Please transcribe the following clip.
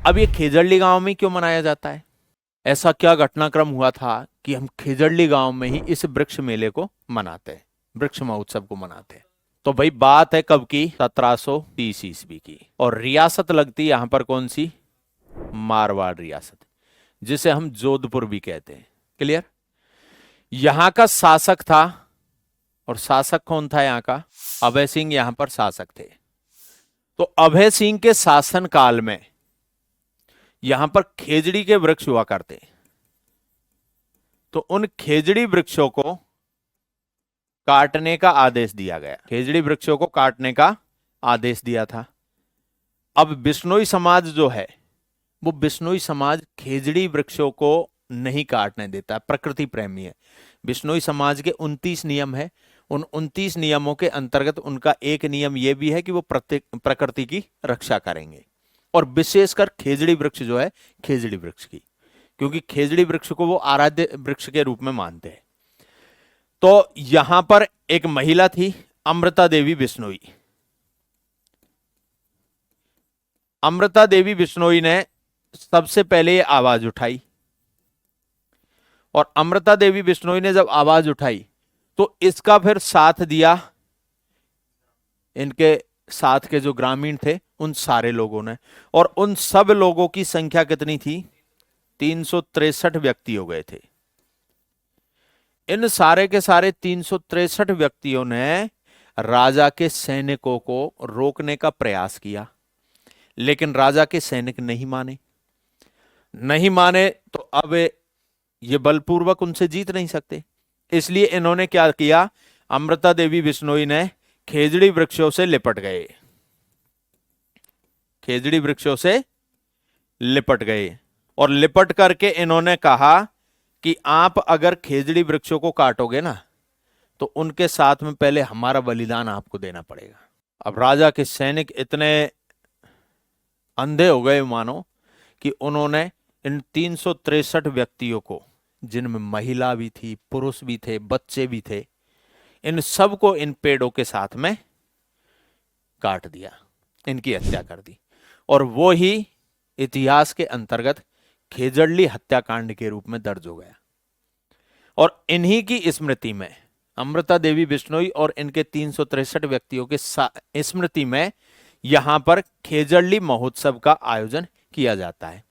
अब ये खेजड़ली गांव में क्यों मनाया जाता है? ऐसा क्या घटनाक्रम हुआ था कि हम खेजड़ली गांव में ही इस वृक्ष मेले को मनाते हैं, वृक्ष महोत्सव को मनाते हैं? तो भाई बात है कब की? 1730 ईस्वी की। और रियासत लगती यहां पर कौन सी? मारवाड़ रियासत, जिसे हम जोधपुर भी कहते हैं। क्लियर? यहां का शासक था, और शासक कौन था यहां का? अभय सिंह यहां पर शासक थे। तो अभय सिंह के शासन काल में यहां पर खेजड़ी के वृक्ष हुआ करते, तो उन खेजड़ी वृक्षों को काटने का आदेश दिया गया। खेजड़ी वृक्षों को काटने का आदेश दिया था। अब बिश्नोई समाज जो है, वो बिश्नोई समाज खेजड़ी वृक्षों को नहीं काटने देता, प्रकृति प्रेमी है। बिश्नोई समाज के 29 नियम है। उन 29 नियमों के अंतर्गत उनका एक नियम यह भी है कि वो प्रकृति की रक्षा करेंगे, और विशेषकर खेजड़ी वृक्ष जो है, खेजड़ी वृक्ष की, क्योंकि खेजड़ी वृक्ष को वो आराध्य वृक्ष के रूप में मानते हैं। तो यहां पर एक महिला थी, अमृता देवी बिश्नोई। अमृता देवी बिश्नोई ने सबसे पहले ये आवाज उठाई, और अमृता देवी बिश्नोई ने जब आवाज उठाई तो इसका फिर साथ दिया इनके साथ के जो ग्रामीण थे उन सारे लोगों ने, और उन सब लोगों की संख्या कितनी थी? 363 व्यक्ति हो गए थे। इन सारे के सारे 363 व्यक्तियों ने राजा के सैनिकों को रोकने का प्रयास किया, लेकिन राजा के सैनिक नहीं माने। नहीं माने तो अब ये बलपूर्वक उनसे जीत नहीं सकते, इसलिए इन्होंने क्या किया? अमृता देवी बिश्नोई ने खेजड़ी वृक्षों से लिपट गए, खेजड़ी वृक्षों से लिपट गए, और लिपट करके इन्होंने कहा कि आप अगर खेजड़ी वृक्षों को काटोगे ना, तो उनके साथ में पहले हमारा बलिदान आपको देना पड़ेगा। अब राजा के सैनिक इतने अंधे हो गए मानो, कि उन्होंने इन 363 व्यक्तियों को, जिनमें महिला भी थी, पुरुष भी थे, बच्चे भी थे, इन सबको इन पेड़ों के साथ में काट दिया, इनकी हत्या कर दी। और वो ही इतिहास के अंतर्गत खेजड़ली हत्याकांड के रूप में दर्ज हो गया। और इन्हीं की स्मृति में, अमृता देवी बिश्नोई और इनके 363 व्यक्तियों के स्मृति में यहां पर खेजड़ली महोत्सव का आयोजन किया जाता है।